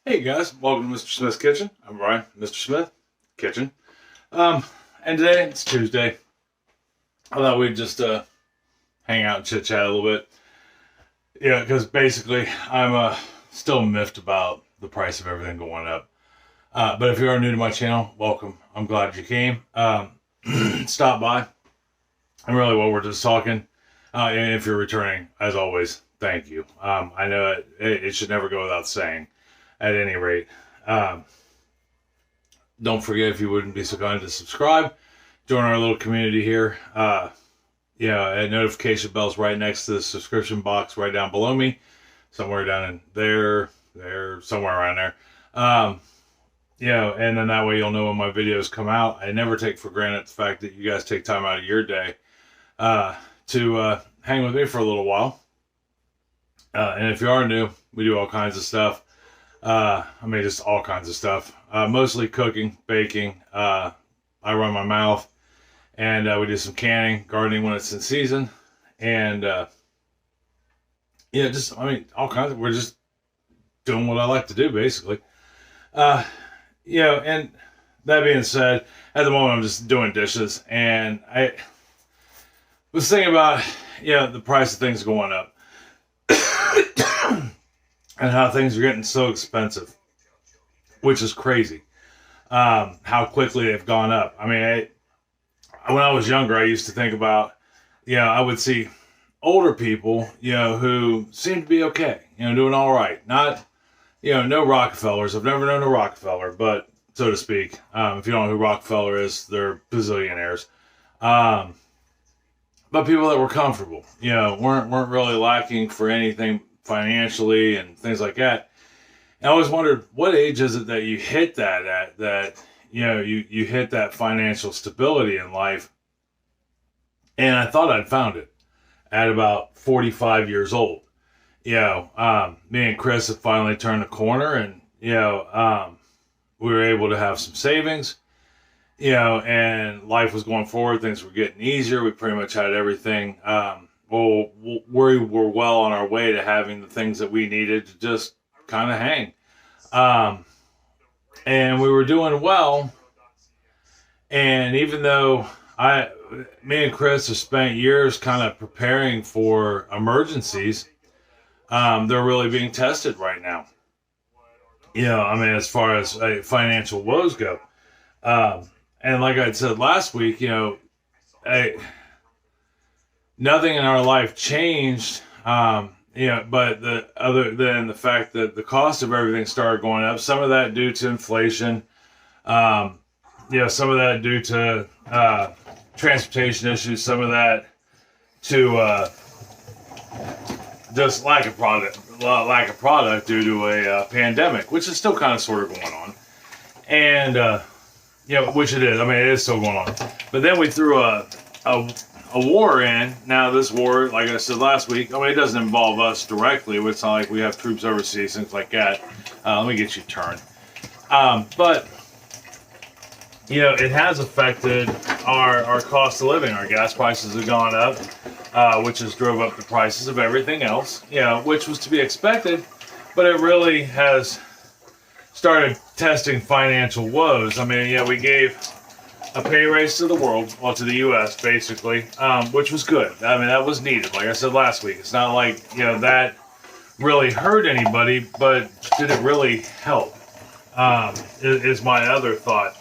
Hey guys, welcome to Mr. Smith's Kitchen. I'm Brian, Mr. Smith Kitchen. And today it's Tuesday. I thought we'd just hang out and chit chat a little bit. Yeah, because basically I'm still miffed about the price of everything going up. But if you are new to my channel, welcome. I'm glad you came. Stop by. And really, while we're just talking, and if you're returning, as always, thank you. I know it should never go without saying. At any rate, don't forget, if you wouldn't be so kind, to subscribe, join our little community here. A notification bell's right next to the subscription box right down below me, somewhere down in there, somewhere around there. And then that way you'll know when my videos come out. I never take for granted the fact that you guys take time out of your day to hang with me for a little while. And if you are new, we do all kinds of stuff. Just all kinds of stuff. Mostly cooking, baking. I run my mouth, and we do some canning, gardening when it's in season, and all kinds of. We're just doing what I like to do, basically. And that being said, at the moment I'm just doing dishes, and I was thinking about the price of things going up. And how things are getting so expensive, which is crazy. How quickly they've gone up. When I was younger, I used to think about, I would see older people, who seemed to be okay, doing all right. Not, no Rockefellers. I've never known a Rockefeller, but so to speak. If you don't know who Rockefeller is, they're bazillionaires. But people that were comfortable, weren't really lacking for anything financially and things like that. And I always wondered, what age is it that you hit that at, that you hit that financial stability in life? And I thought I'd found it at about 45 years old. Me and Chris have finally turned the corner, and we were able to have some savings, and life was going forward. Things were getting easier. We pretty much had everything we were well on our way to having the things that we needed to just kind of hang. And we were doing well. And even though me and Chris have spent years kind of preparing for emergencies, they're really being tested right now. As far as financial woes go. And like I said last week, nothing in our life changed, but other than the fact that the cost of everything started going up. Some of that due to inflation, some of that due to transportation issues, some of that to just lack of product due to a pandemic, which is still kind of sort of going on, and which it is. It is still going on. But then we threw a war in. Now this war, like I said last week, it doesn't involve us directly. It's not like we have troops overseas, things like that. Let me get you turned. But it has affected our cost of living. Our gas prices have gone up, which has drove up the prices of everything else, which was to be expected, but it really has started testing financial woes. We gave a pay raise to the world, to the U.S. basically, which was good. That was needed. Like I said last week, it's not like, that really hurt anybody, but did it really help? Is my other thought.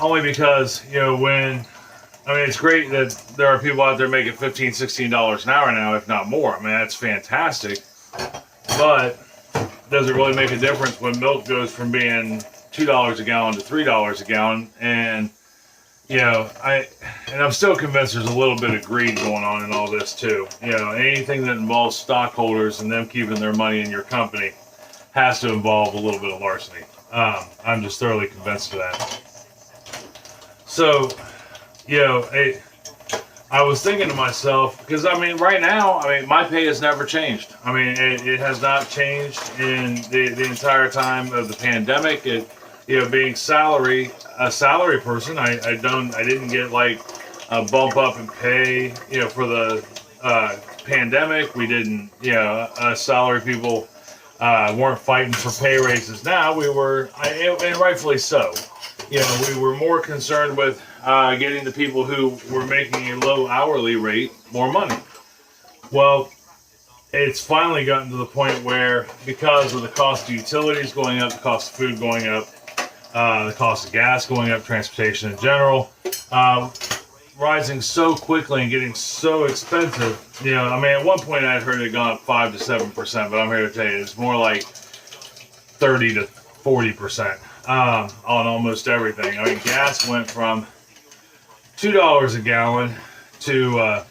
Only because, it's great that there are people out there making $15, $16 an hour now, if not more. That's fantastic. But does it really make a difference when milk goes from being $2 a gallon to $3 a gallon? And I'm still convinced there's a little bit of greed going on in all this too. Anything that involves stockholders and them keeping their money in your company has to involve a little bit of larceny. I'm just thoroughly convinced of that. So, I was thinking to myself, because right now, my pay has never changed. It has not changed in the entire time of the pandemic. Being a salary person, I didn't get like a bump up in pay, for the pandemic. We didn't, salary people weren't fighting for pay raises. Now we were, and rightfully so. You know, we were more concerned with getting the people who were making a low hourly rate more money. Well, it's finally gotten to the point where, because of the cost of utilities going up, the cost of food going up, the cost of gas going up, transportation in general, rising so quickly and getting so expensive. You know, I mean, at one point I'd heard it had gone up 5 to 7%, but I'm here to tell you it's more like 30 to 40% on almost everything. I mean, gas went from $2 a gallon to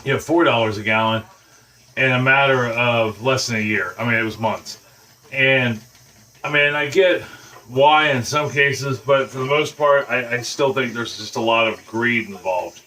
$4 a gallon in a matter of less than a year. I mean, it was months. And I mean, I get why in some cases, but for the most part, I still think there's just a lot of greed involved.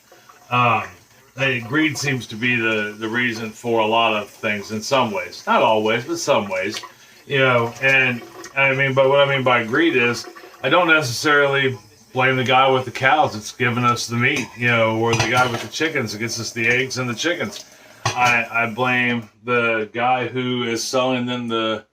Greed seems to be the reason for a lot of things in some ways. Not always, but some ways. You know, and I mean, but what I mean by greed is, I don't necessarily blame the guy with the cows that's giving us the meat, you know, or the guy with the chickens that gets us the eggs and the chickens. I blame the guy who is selling them the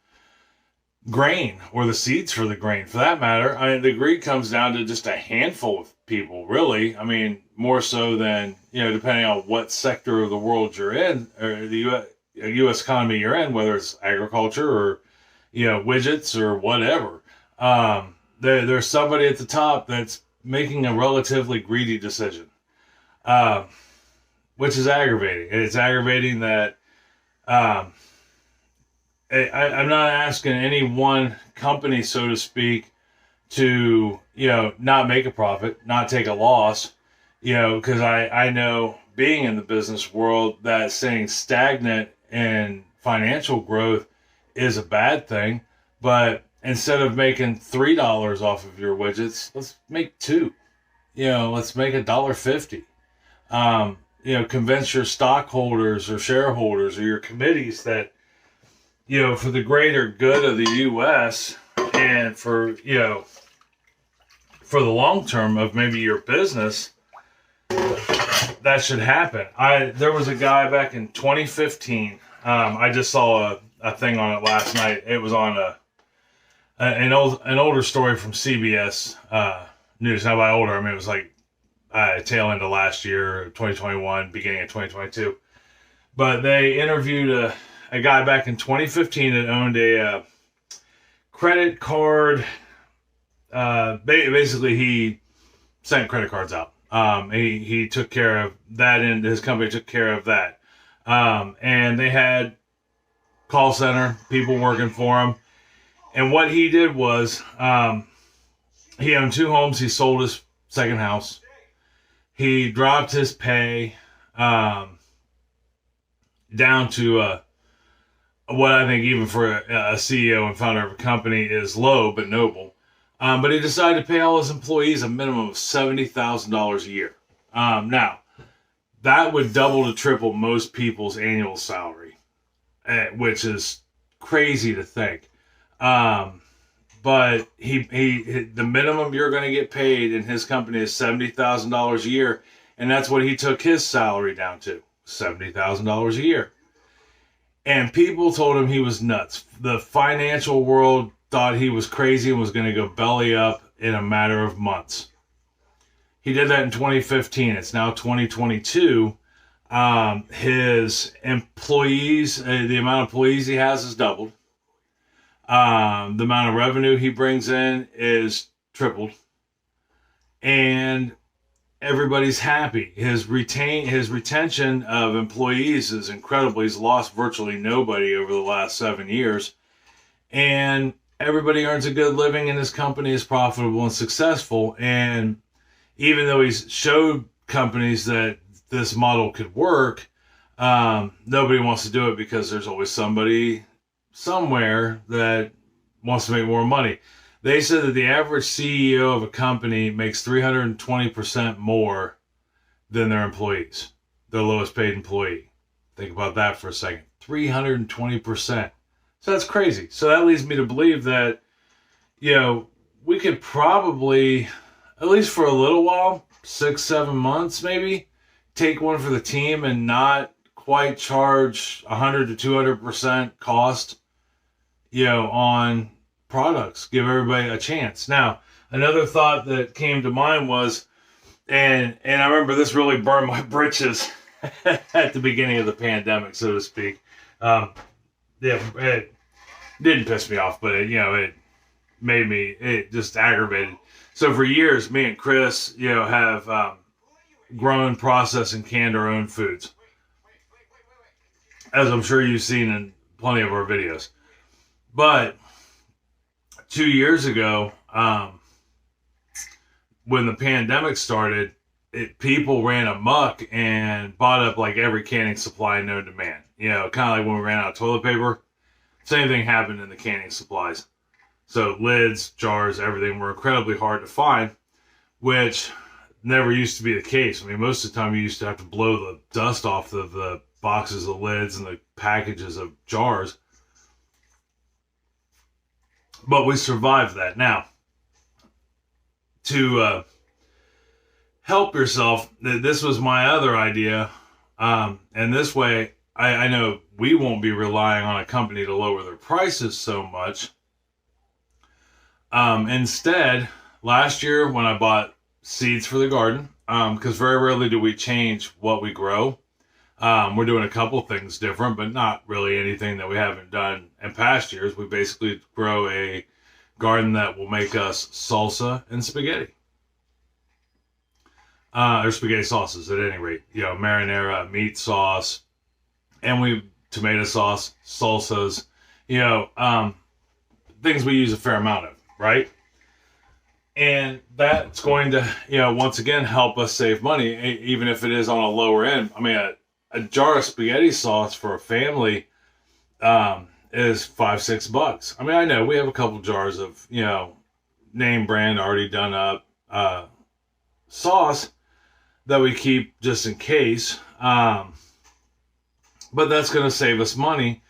grain or the seeds for the grain, for that matter. I mean, the greed comes down to just a handful of people, really. I mean, more so than, you know, depending on what sector of the world you're in, or the U.S. economy you're in, whether it's agriculture or, you know, widgets or whatever. There's somebody at the top that's making a relatively greedy decision, which is aggravating. It's aggravating that I'm not asking any one company, so to speak, to, you know, not make a profit, not take a loss, you know, because I know, being in the business world, that staying stagnant in financial growth is a bad thing. But instead of making $3 off of your widgets, let's make $2. You know, let's make $1.50. You know, convince your stockholders or shareholders or your committees that, you know, for the greater good of the U.S. and for, you know, for the long term of maybe your business, that should happen. There was a guy back in 2015. I just saw a thing on it last night. It was on an older story from CBS News. Now by older, I mean it was like tail end of last year, 2021, beginning of 2022. But they interviewed a guy back in 2015 that owned a credit card. Basically, he sent credit cards out. He took care of that, and his company took care of that. And they had call center people working for him. And what he did was, he owned 2 homes. He sold his second house. He dropped his pay down to what I think even for a CEO and founder of a company is low but noble. But he decided to pay all his employees a minimum of $70,000 a year. Now, that would double to triple most people's annual salary, which is crazy to think. But the minimum you're going to get paid in his company is $70,000 a year, and that's what he took his salary down to, $70,000 a year. And people told him he was nuts. The financial world thought he was crazy and was going to go belly up in a matter of months. He did that in 2015. It's now 2022. His employees, the amount of employees he has doubled. The amount of revenue he brings in is tripled. And everybody's happy. His retention of employees is incredible. He's lost virtually nobody over the last 7 years. And everybody earns a good living, and his company is profitable and successful. And even though he's showed companies that this model could work, nobody wants to do it because there's always somebody somewhere that wants to make more money. They said that the average CEO of a company makes 320% more than their employees, their lowest paid employee. Think about that for a second. 320%. So that's crazy. So that leads me to believe that, you know, we could probably, at least for a little while, 6-7 months maybe, take one for the team and not quite charge 100 to 200% cost, on products. Give everybody a chance. Now, another thought that came to mind was, and I remember this really burned my britches at the beginning of the pandemic, so to speak. It didn't piss me off, but it made me, it just aggravated. So for years, me and Chris, have grown, processed, and canned our own foods, as I'm sure you've seen in plenty of our videos. But 2 years ago, when the pandemic started, people ran amok and bought up like every canning supply known to man. Kind of like when we ran out of toilet paper. Same thing happened in the canning supplies. So lids, jars, everything were incredibly hard to find, which never used to be the case. I mean, most of the time you used to have to blow the dust off of the boxes of lids and the packages of jars. But we survived that. Now, to help yourself, this was my other idea. And this way, I know we won't be relying on a company to lower their prices so much. Instead, last year when I bought seeds for the garden, because very rarely do we change what we grow. We're doing a couple things different, but not really anything that we haven't done in past years. We basically grow a garden that will make us salsa and spaghetti. Or spaghetti sauces at any rate. Marinara, meat sauce, and tomato sauce, salsas, things we use a fair amount of, right? And that's going to, once again, help us save money, even if it is on a lower end. I mean, a jar of spaghetti sauce for a family is $5-6. I mean, I know we have a couple jars of, name brand already done up sauce that we keep just in case. But that's going to save us money.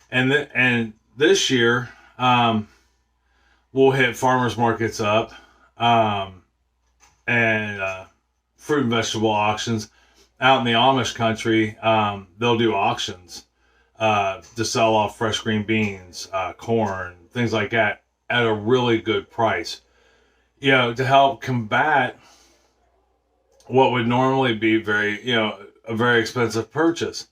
And this year, we'll hit farmers markets up, and fruit and vegetable auctions. Out in the Amish country, they'll do auctions to sell off fresh green beans, corn, things like that at a really good price. To help combat what would normally be a very expensive purchase.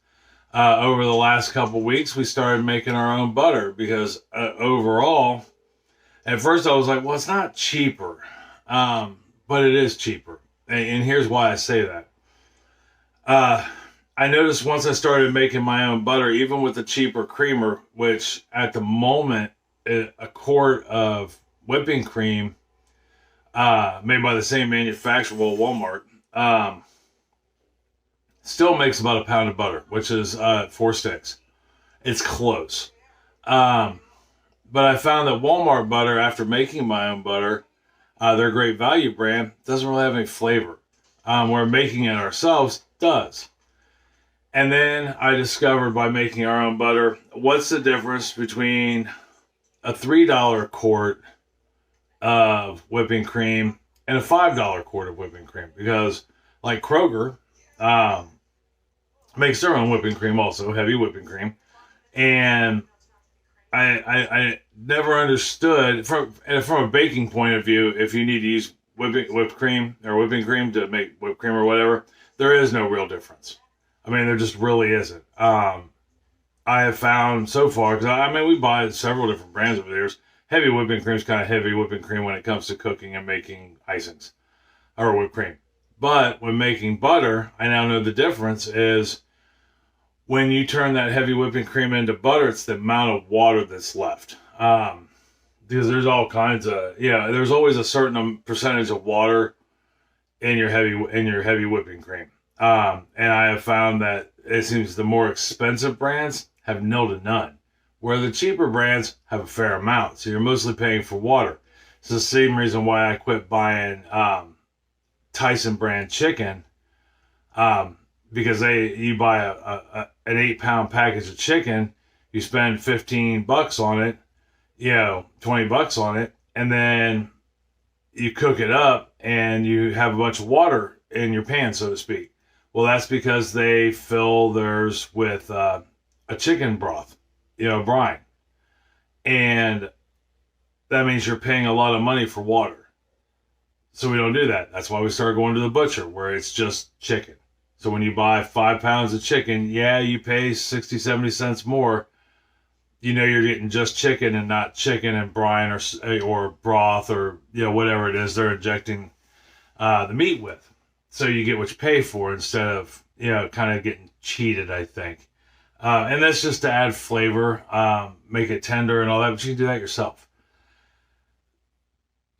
Over the last couple weeks, we started making our own butter because overall, at first I was like, well, it's not cheaper, but it is cheaper. And here's why I say that. I noticed once I started making my own butter, even with the cheaper creamer, which at the moment, a quart of whipping cream made by the same manufacturer, Walmart, still makes about a pound of butter, which is 4 sticks. It's close. But I found that Walmart butter, after making my own butter, their Great Value brand, doesn't really have any flavor. Where making it ourselves does. And then I discovered by making our own butter, what's the difference between a $3 quart of whipping cream and a $5 quart of whipping cream? Because like Kroger makes their own whipping cream also, heavy whipping cream. And I never understood, from a baking point of view, if you need to use whipped cream or whipping cream to make whipped cream or whatever, there is no real difference. I mean, there just really isn't. I have found so far, because we buy several different brands over there. Heavy whipping cream is kind of heavy whipping cream when it comes to cooking and making icings or whipped cream. But when making butter, I now know the difference is when you turn that heavy whipping cream into butter, it's the amount of water that's left. Because there's all kinds of, there's always a certain percentage of water in your heavy whipping cream. And I have found that it seems the more expensive brands have nil to none, where the cheaper brands have a fair amount. So you're mostly paying for water. It's the same reason why I quit buying Tyson brand chicken, because you buy an 8-pound package of chicken, you spend $15 on it, $20 on it, and then you cook it up and you have a bunch of water in your pan, so to speak. Well, that's because they fill theirs with a chicken broth, brine. And that means you're paying a lot of money for water. So we don't do that. That's why we started going to the butcher, where it's just chicken. So when you buy 5 pounds of chicken, yeah, you pay 60, 70 cents more. You're getting just chicken and not chicken and brine or broth or whatever it is they're injecting the meat with. So you get what you pay for instead of kind of getting cheated, I think. And that's just to add flavor, make it tender and all that, but you can do that yourself.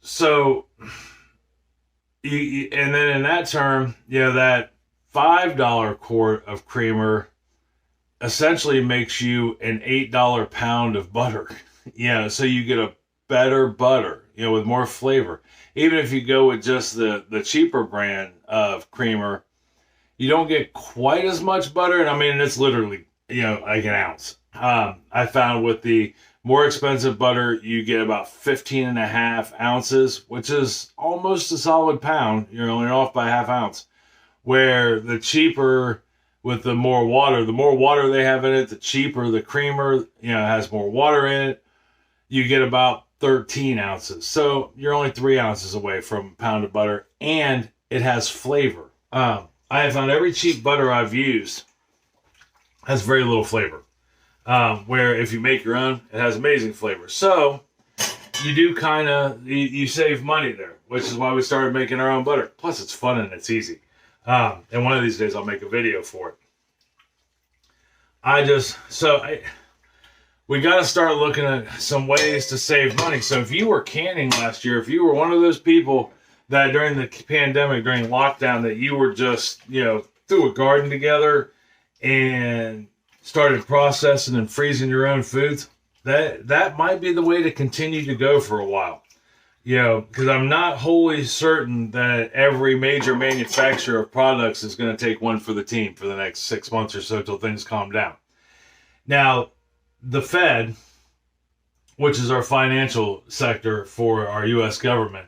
So, and then in that term, that $5 quart of creamer essentially makes you an $8 pound of butter. So you get a better butter, with more flavor. Even if you go with just the cheaper brand of creamer, you don't get quite as much butter. And I mean, it's literally, like an ounce. I found with the more expensive butter, you get about 15 and a half ounces, which is almost a solid pound. You're only off by a half ounce. Where the cheaper with the more water they have in it, the cheaper the creamer, has more water in it. You get about 13 ounces. So you're only 3 ounces away from a pound of butter, and it has flavor. I have found every cheap butter I've used has very little flavor. Where if you make your own, it has amazing flavor. So you do you save money there, which is why we started making our own butter. Plus it's fun and it's easy. And one of these days I'll make a video for it. We got to start looking at some ways to save money. So if you were canning last year, if you were one of those people that during the pandemic, during lockdown, that you were just, threw a garden together and started processing and freezing your own foods, that might be the way to continue to go for a while. Because I'm not wholly certain that every major manufacturer of products is going to take one for the team for the next 6 months or so till things calm down. Now, the Fed, which is our financial sector for our U.S. government,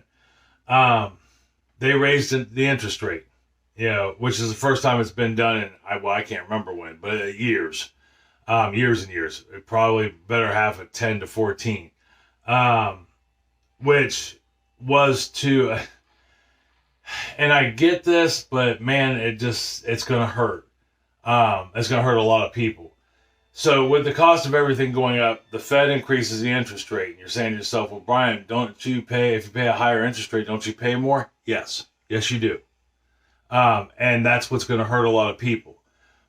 they raised the interest rate, which is the first time it's been done in, I can't remember when, but years and years. It probably better have a 10 to 14. Which was to, and I get this, but man, it's going to hurt. It's going to hurt a lot of people. So with the cost of everything going up, the Fed increases the interest rate. And you're saying to yourself, well, Brian, if you pay a higher interest rate, don't you pay more? Yes, you do. And that's what's going to hurt a lot of people.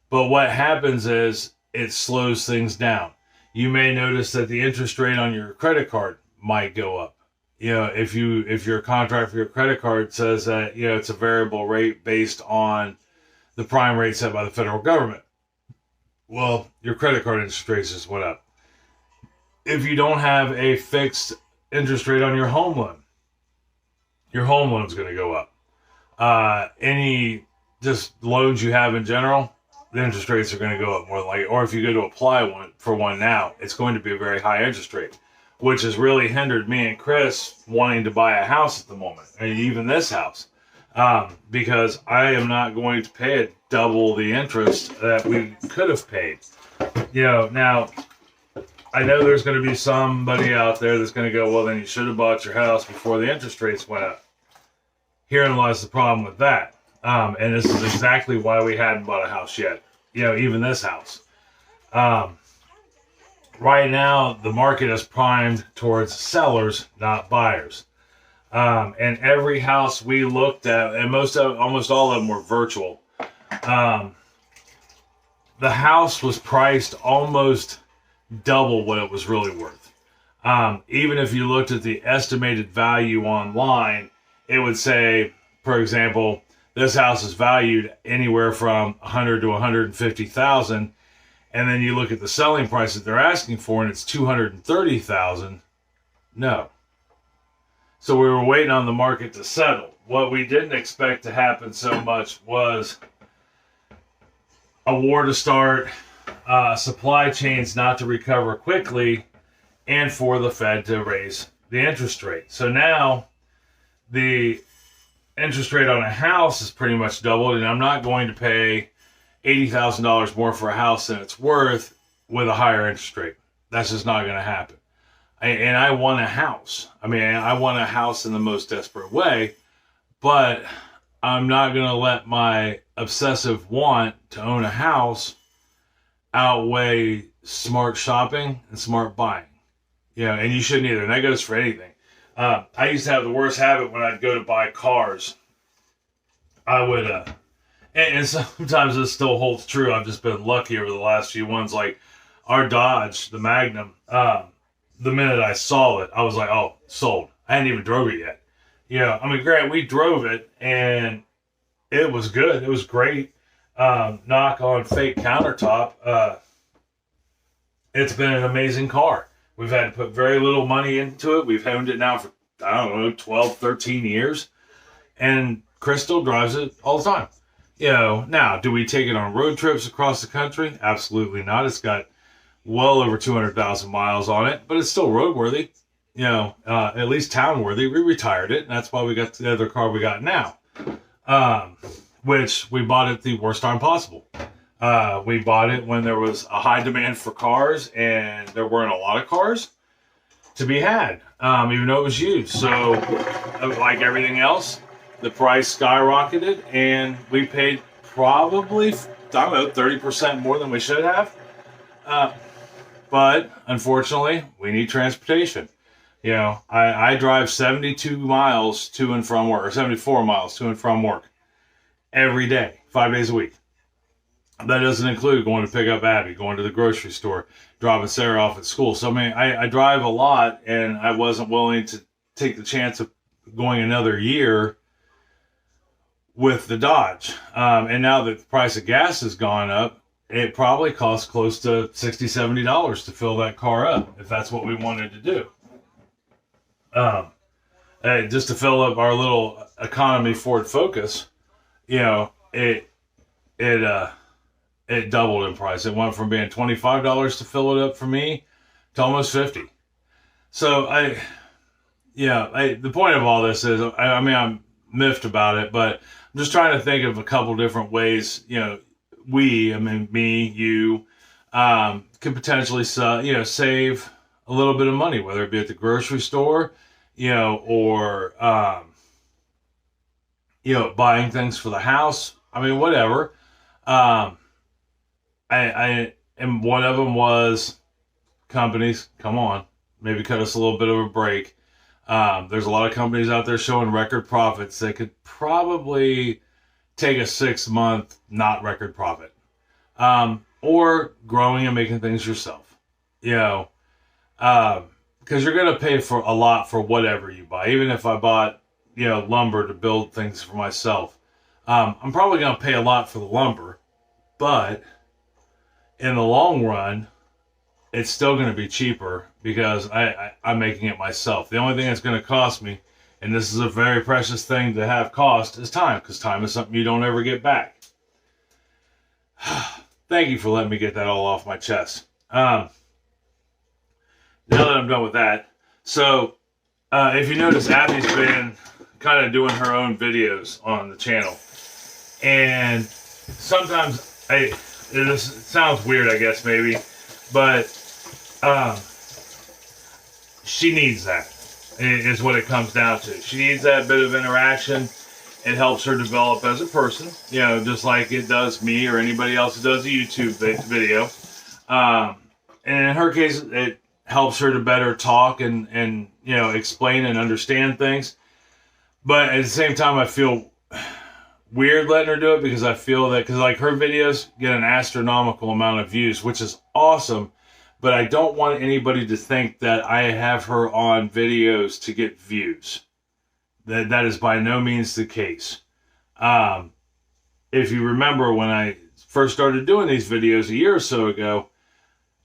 But what happens is it slows things down. You may notice that the interest rate on your credit card might go up. If your contract for your credit card says that, it's a variable rate based on the prime rate set by the federal government. Well, your credit card interest rates just went up. If you don't have a fixed interest rate on your home loan is going to go up. Any just loans you have in general, the interest rates are going to go up more than likely. Or if you go to apply for one now, it's going to be a very high interest rate, which has really hindered me and Chris wanting to buy a house at the moment, and even this house, because I am not going to pay double the interest that we could have paid. Now, I know there's going to be somebody out there that's going to go, well, then you should have bought your house before the interest rates went up. Herein lies the problem with that. And this is exactly why we hadn't bought a house yet. Even this house. Right now, the market is primed towards sellers, not buyers. And every house we looked at, and almost all of them were virtual. The house was priced almost double what it was really worth. Even if you looked at the estimated value online, it would say, for example, this house is valued anywhere from $100,000 to $150,000. And then you look at the selling price that they're asking for, and it's $230,000. No. So we were waiting on the market to settle. What we didn't expect to happen so much was a war to start, supply chains not to recover quickly, and for the Fed to raise the interest rate. So now, and interest rate on a house is pretty much doubled, and I'm not going to pay $80,000 more for a house than it's worth with a higher interest rate. That's just not going to happen. And I want a house. I mean, I want a house in the most desperate way, but I'm not going to let my obsessive want to own a house outweigh smart shopping and smart buying. You know, and you shouldn't either. And that goes for anything. I used to have the worst habit when I'd go to buy cars. I would, and sometimes this still holds true. I've just been lucky over the last few ones. Like our Dodge, the Magnum, the minute I saw it, I was like, oh, sold. I hadn't even drove it yet. You know, I mean, granted, we drove it and it was good. It was great. Knock on fake countertop. It's been an amazing car. We've had to put very little money into it. We've owned it now for, I don't know, 12, 13 years. And Crystal drives it all the time. You know, now, do we take it on road trips across the country? Absolutely not. It's got well over 200,000 miles on it, but it's still roadworthy. You know, at least town worthy. We retired it, and that's why we got the other car we got now, which we bought at the worst time possible. We bought it when there was a high demand for cars, and there weren't a lot of cars to be had, even though it was used. So, like everything else, the price skyrocketed, and we paid probably, I don't know, 30% more than we should have. But unfortunately, we need transportation. You know, I drive 72 miles to and from work, or 74 miles to and from work every day, 5 days a week. That doesn't include going to pick up Abby, going to the grocery store, dropping Sarah off at school. So, I mean, I drive a lot, and I wasn't willing to take the chance of going another year with the Dodge. And now that the price of gas has gone up, it probably costs close to $60, $70 to fill that car up, if that's what we wanted to do. Just to fill up our little economy Ford Focus, you know, it doubled in price. It went from being $25 to fill it up for me to almost $50. So the point of all this is, I mean, I'm miffed about it, but I'm just trying to think of a couple different ways, you know, me, you, could potentially, save a little bit of money, whether it be at the grocery store, you know, or, buying things for the house. I mean, whatever. And one of them was companies, come on, maybe cut us a little bit of a break. There's a lot of companies out there showing record profits. They could probably take a 6-month not record profit, or growing and making things yourself, you know, because you're going to pay for a lot for whatever you buy. Even if I bought, you know, lumber to build things for myself, I'm probably going to pay a lot for the lumber, but in the long run, it's still going to be cheaper because I'm making it myself. The only thing that's going to cost me, and this is a very precious thing to have cost, is time, because time is something you don't ever get back. Thank you for letting me get that all off my chest. Now that I'm done with that, so if you notice, Abby's been kind of doing her own videos on the channel, and sometimes this sounds weird, I guess, maybe, but she needs that. Is what it comes down to. She needs that bit of interaction. It helps her develop as a person, you know, just like it does me or anybody else who does a YouTube video. And in her case, it helps her to better talk and you know, explain and understand things. But at the same time, I feel weird letting her do it, because I feel that, because like her videos get an astronomical amount of views, which is awesome. But I don't want anybody to think that I have her on videos to get views. That is by no means the case. If you remember when I first started doing these videos a year or so ago,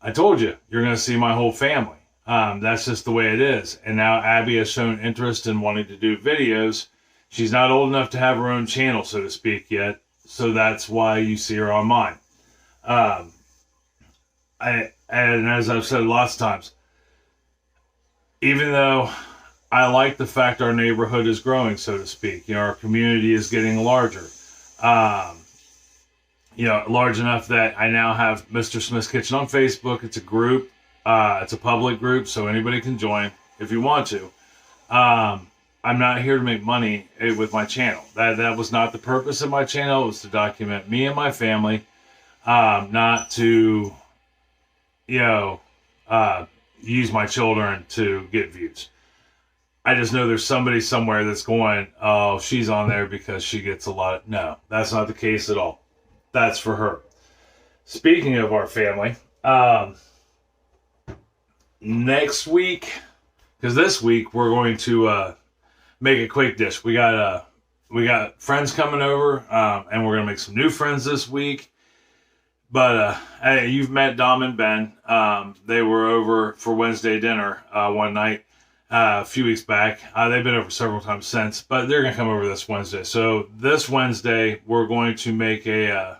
I told you, you're going to see my whole family. That's just the way it is. And now Abby has shown interest in wanting to do videos. She's not old enough to have her own channel, so to speak, yet. So that's why you see her on mine. And as I've said lots of times, even though I like the fact our neighborhood is growing, so to speak. You know, our community is getting larger. Um, you know, large enough that I now have Mr. Smith's Kitchen on Facebook. It's a group. It's a public group, so anybody can join if you want to. I'm not here to make money with my channel. That was not the purpose of my channel. It was to document me and my family, not to, you know, use my children to get views. I just know there's somebody somewhere that's going, oh, she's on there because she gets a lot of... No, that's not the case at all. That's for her. Speaking of our family, next week, because this week we're going to make a quick dish. We got friends coming over, and we're gonna make some new friends this week. But hey, you've met Dom and Ben. They were over for Wednesday dinner one night a few weeks back. They've been over several times since, but they're gonna come over this Wednesday. So this Wednesday we're going to make a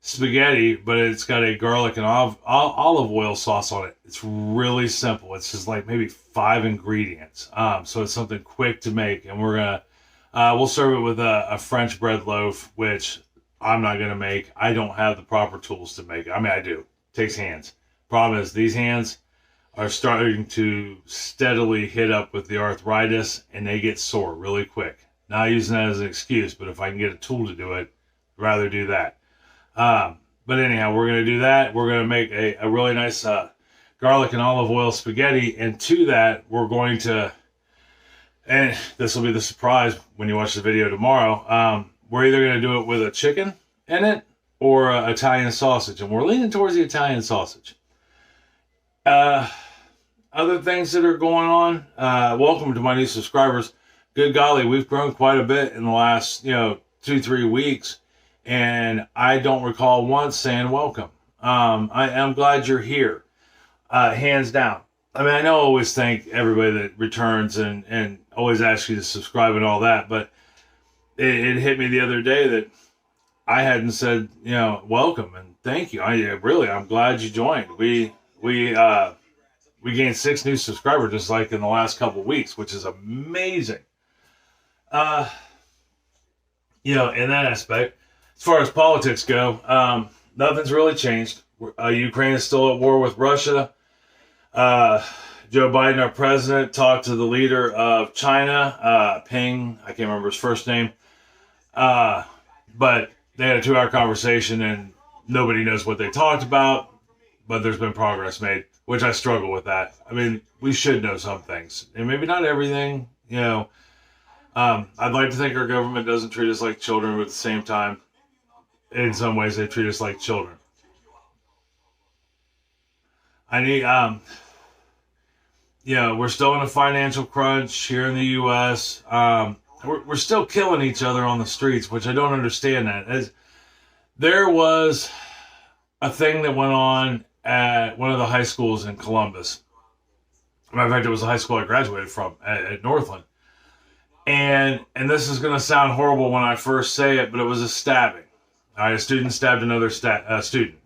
spaghetti, but it's got a garlic and olive oil sauce on it. It's really simple. It's just like maybe 5 ingredients. So it's something quick to make, and we'll serve it with a French bread loaf, which I'm not gonna make. I don't have the proper tools to make it. I mean, I do. It takes hands. Problem is, these hands are starting to steadily hit up with the arthritis, and they get sore really quick. Not using that as an excuse, but if I can get a tool to do it, I'd rather do that. But anyhow, we're going to do that. We're going to make a really nice garlic and olive oil spaghetti. And to that, we're going to, and this will be the surprise when you watch the video tomorrow, we're either going to do it with a chicken in it or Italian sausage. And we're leaning towards the Italian sausage. Other things that are going on, welcome to my new subscribers. Good golly, we've grown quite a bit in the last, 2-3 weeks. And I don't recall once saying welcome. I'm glad you're here, hands down. I mean, I know I always thank everybody that returns and always ask you to subscribe and all that, but it hit me the other day that I hadn't said, welcome and thank you. I'm glad you joined. We gained 6 new subscribers just like in the last couple of weeks, which is amazing. In that aspect. As far as politics go, nothing's really changed. Ukraine is still at war with Russia. Joe Biden, our president, talked to the leader of China, Ping. I can't remember his first name. But they had a 2-hour conversation, and nobody knows what they talked about. But there's been progress made, which I struggle with that. I mean, we should know some things, and maybe not everything. I'd like to think our government doesn't treat us like children, but at the same time, in some ways, they treat us like children. We're still in a financial crunch here in the U.S. We're still killing each other on the streets, which I don't understand that. There was a thing that went on at one of the high schools in Columbus. Matter of fact, it was the high school I graduated from at Northland. And this is going to sound horrible when I first say it, but it was a stabbing. A student stabbed another student.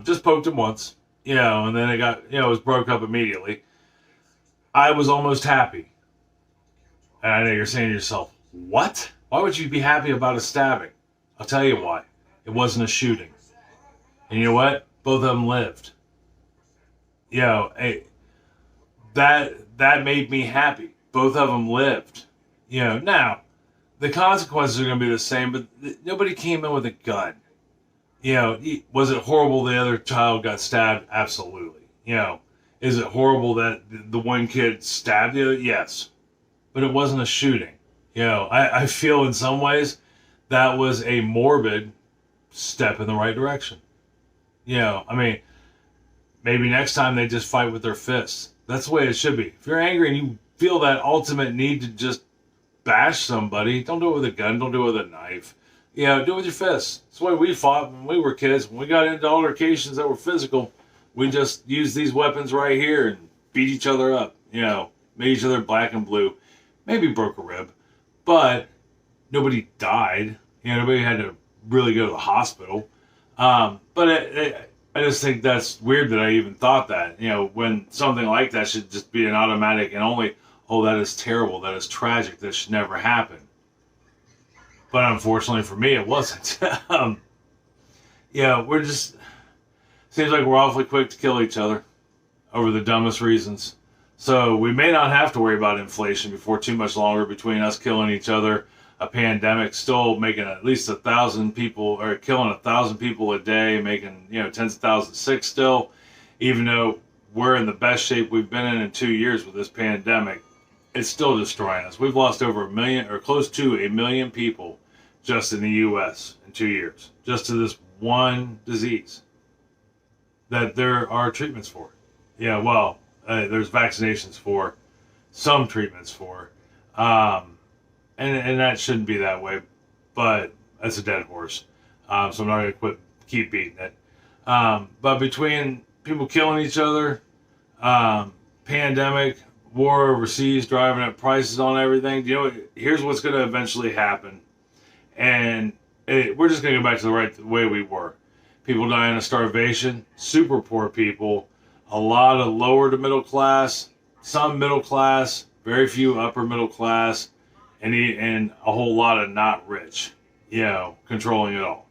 Just poked him once, and then it was broke up immediately. I was almost happy. And I know you're saying to yourself, what? Why would you be happy about a stabbing? I'll tell you why. It wasn't a shooting. And you know what? Both of them lived. That made me happy. Both of them lived. Now, the consequences are going to be the same, but nobody came in with a gun. Was it horrible the other child got stabbed? Absolutely. Is it horrible that the one kid stabbed the other? Yes. But it wasn't a shooting. I feel in some ways that was a morbid step in the right direction. Maybe next time they just fight with their fists. That's the way it should be. If you're angry and you feel that ultimate need to just bash somebody, don't do it with a gun, don't do it with a knife. Do it with your fists. That's the way we fought when we were kids. When we got into altercations that were physical, we just used these weapons right here and beat each other up. Made each other black and blue. Maybe broke a rib, but nobody died. Nobody had to really go to the hospital. But I just think that's weird that I even thought that. When something like that should just be an automatic and only, oh, that is terrible, that is tragic, that should never happen. But unfortunately for me, it wasn't. We're just, seems like we're awfully quick to kill each other over the dumbest reasons. So we may not have to worry about inflation before too much longer between us killing each other, a pandemic still making at least 1,000 people, or killing 1,000 people a day, making, tens of thousands sick still, even though we're in the best shape we've been in 2 years with this pandemic. It's still destroying us. We've lost over 1 million, or close to 1 million people just in the U.S. in 2 years, just to this one disease that there are treatments for. There's vaccinations for, some treatments for, and that shouldn't be that way, but that's a dead horse. So I'm not going to keep beating it. But between people killing each other, pandemic, war overseas, driving up prices on everything, here's what's going to eventually happen. And we're just going to go back to the way we were. People dying of starvation, super poor people, a lot of lower to middle class, some middle class, very few upper middle class, and a whole lot of not rich, controlling it all.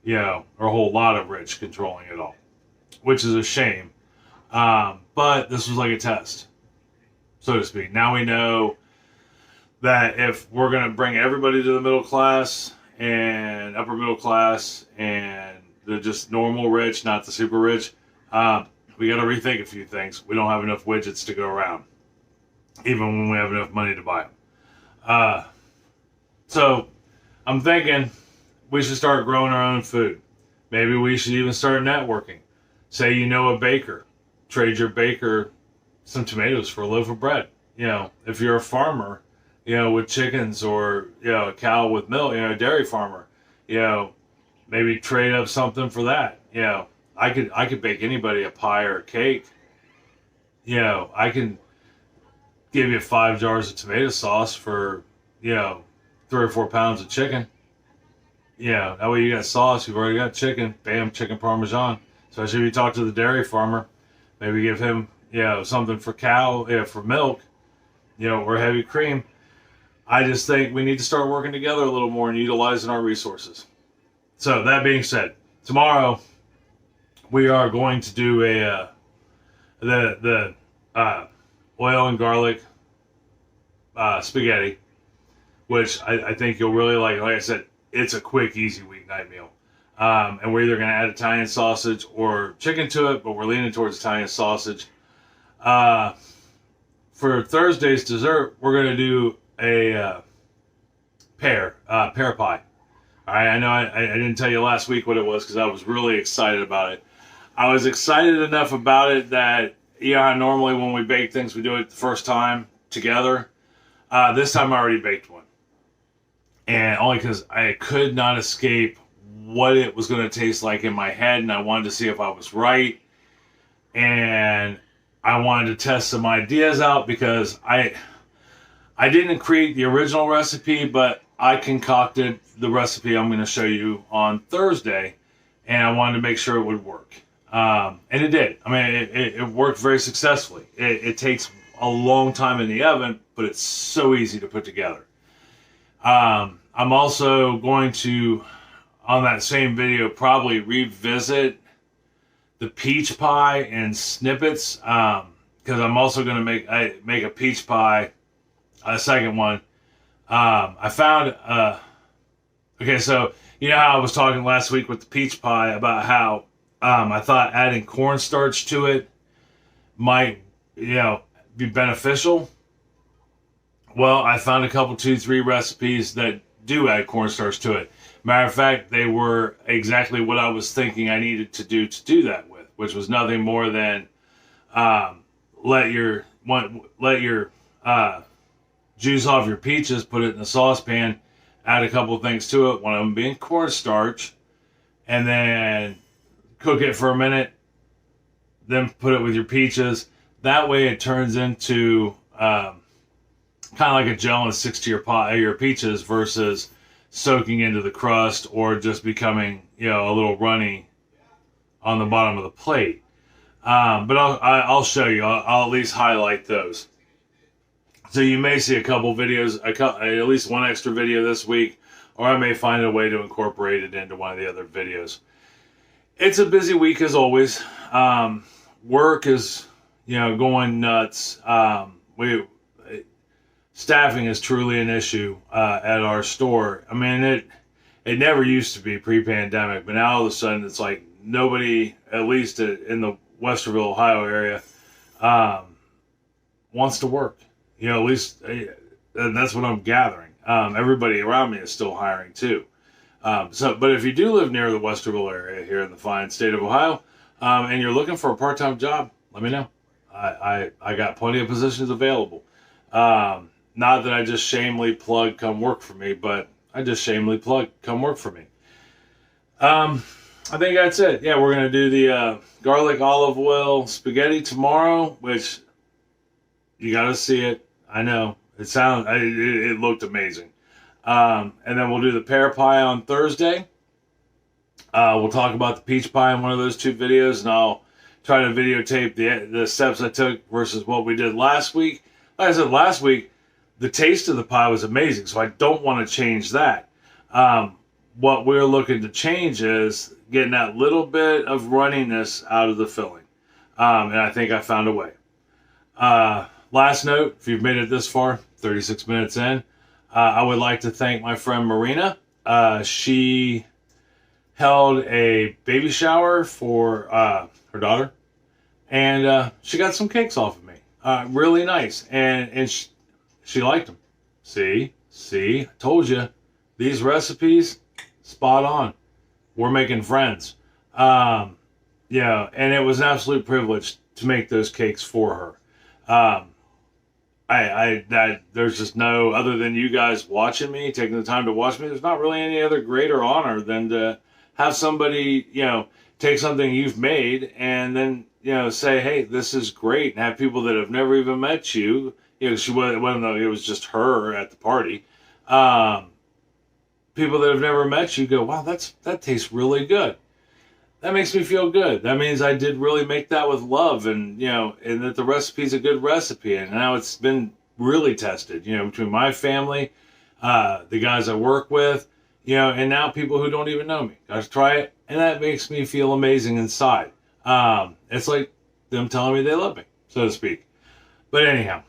Or a whole lot of rich controlling it all, which is a shame. But this was like a test, so to speak. Now we know that if we're going to bring everybody to the middle class and upper middle class and the just normal rich, not the super rich, we got to rethink a few things. We don't have enough widgets to go around, even when we have enough money to buy them. So I'm thinking we should start growing our own food. Maybe we should even start networking. Say a baker. Trade your baker some tomatoes for a loaf of bread. If you're a farmer, with chickens, or, a cow with milk, a dairy farmer, maybe trade up something for that. I could bake anybody a pie or a cake. I can give you 5 jars of tomato sauce for, 3 or 4 pounds of chicken. That way you got sauce, you've already got chicken, bam, chicken parmesan. Especially if you talk to the dairy farmer, maybe give him, something for cow, for milk, or heavy cream. I just think we need to start working together a little more and utilizing our resources. So that being said, tomorrow we are going to do the oil and garlic spaghetti, which I think you'll really like. Like I said, it's a quick, easy weeknight meal. And we're either going to add Italian sausage or chicken to it, but we're leaning towards Italian sausage. For Thursday's dessert, we're going to do a pear pie. All right, I know I didn't tell you last week what it was because I was really excited about it. I was excited enough about it that, normally when we bake things, we do it the first time together. This time I already baked one. And only because I could not escape what it was going to taste like in my head, and I wanted to see if I was right. And I wanted to test some ideas out because I didn't create the original recipe, but I concocted the recipe I'm going to show you on Thursday, and I wanted to make sure it would work. And it did. I mean, it worked very successfully. It takes a long time in the oven, but it's so easy to put together. I'm also going to, on that same video, probably revisit the peach pie in snippets, because I'm also going to make a peach pie, a second one. I found, okay, so you know how I was talking last week with the peach pie about how I thought adding cornstarch to it might, be beneficial. Well, I found a couple, 2-3 recipes that do add cornstarch to it. Matter of fact, they were exactly what I was thinking I needed to do that with, which was nothing more than let your juice off your peaches, put it in a saucepan, add a couple things to it, one of them being cornstarch, and then cook it for a minute, then put it with your peaches. That way it turns into kind of like a gel and sticks to your peaches versus soaking into the crust or just becoming, a little runny on the bottom of the plate. But I'll show you. I'll at least highlight those. So you may see a couple videos, at least one extra video this week, or I may find a way to incorporate it into one of the other videos. It's a busy week as always. Work is, going nuts. Staffing is truly an issue at our store. I mean, it never used to be pre-pandemic, but now all of a sudden it's like nobody, at least in the Westerville, Ohio area, wants to work. At least that's what I'm gathering. Everybody around me is still hiring too. But if you do live near the Westerville area here in the fine state of Ohio, and you're looking for a part-time job, let me know. I got plenty of positions available. Not that I just shamelessly plug come work for me, but I just shamelessly plug come work for me. I think that's it. Yeah, we're going to do the garlic olive oil spaghetti tomorrow, which you got to see it. I know. It looked amazing. And then we'll do the pear pie on Thursday. We'll talk about the peach pie in one of those two videos, and I'll try to videotape the steps I took versus what we did last week. Like I said, last week, the taste of the pie was amazing, so I don't want to change that. What we're looking to change is getting that little bit of runniness out of the filling. And I think I found a way. Last note, if you've made it this far, 36 minutes in, I would like to thank my friend Marina. She held a baby shower for her daughter, and she got some cakes off of me. Really nice, and she liked them. See, I told you, these recipes, spot on. We're making friends. And it was an absolute privilege to make those cakes for her. There's just no, other than you guys watching me, taking the time to watch me, there's not really any other greater honor than to have somebody, take something you've made and then, say, hey, this is great. And have people that have never even met you, she wasn't, it was just her at the party. People that have never met you go, wow, that tastes really good. That makes me feel good. That means I did really make that with love, and and that the recipe's a good recipe. And now it's been really tested, between my family, the guys I work with, and now people who don't even know me. Guys, try it, and that makes me feel amazing inside. It's like them telling me they love me, so to speak. But anyhow,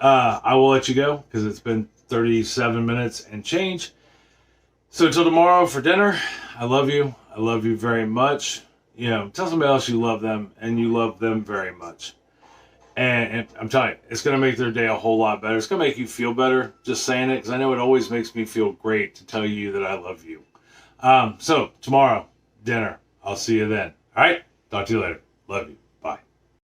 I will let you go because it's been 37 minutes and change. So until tomorrow for dinner, I love you. I love you very much. Tell somebody else you love them and you love them very much. And I'm telling you, it's going to make their day a whole lot better. It's going to make you feel better just saying it, because I know it always makes me feel great to tell you that I love you. So tomorrow, dinner. I'll see you then. All right? Talk to you later. Love you.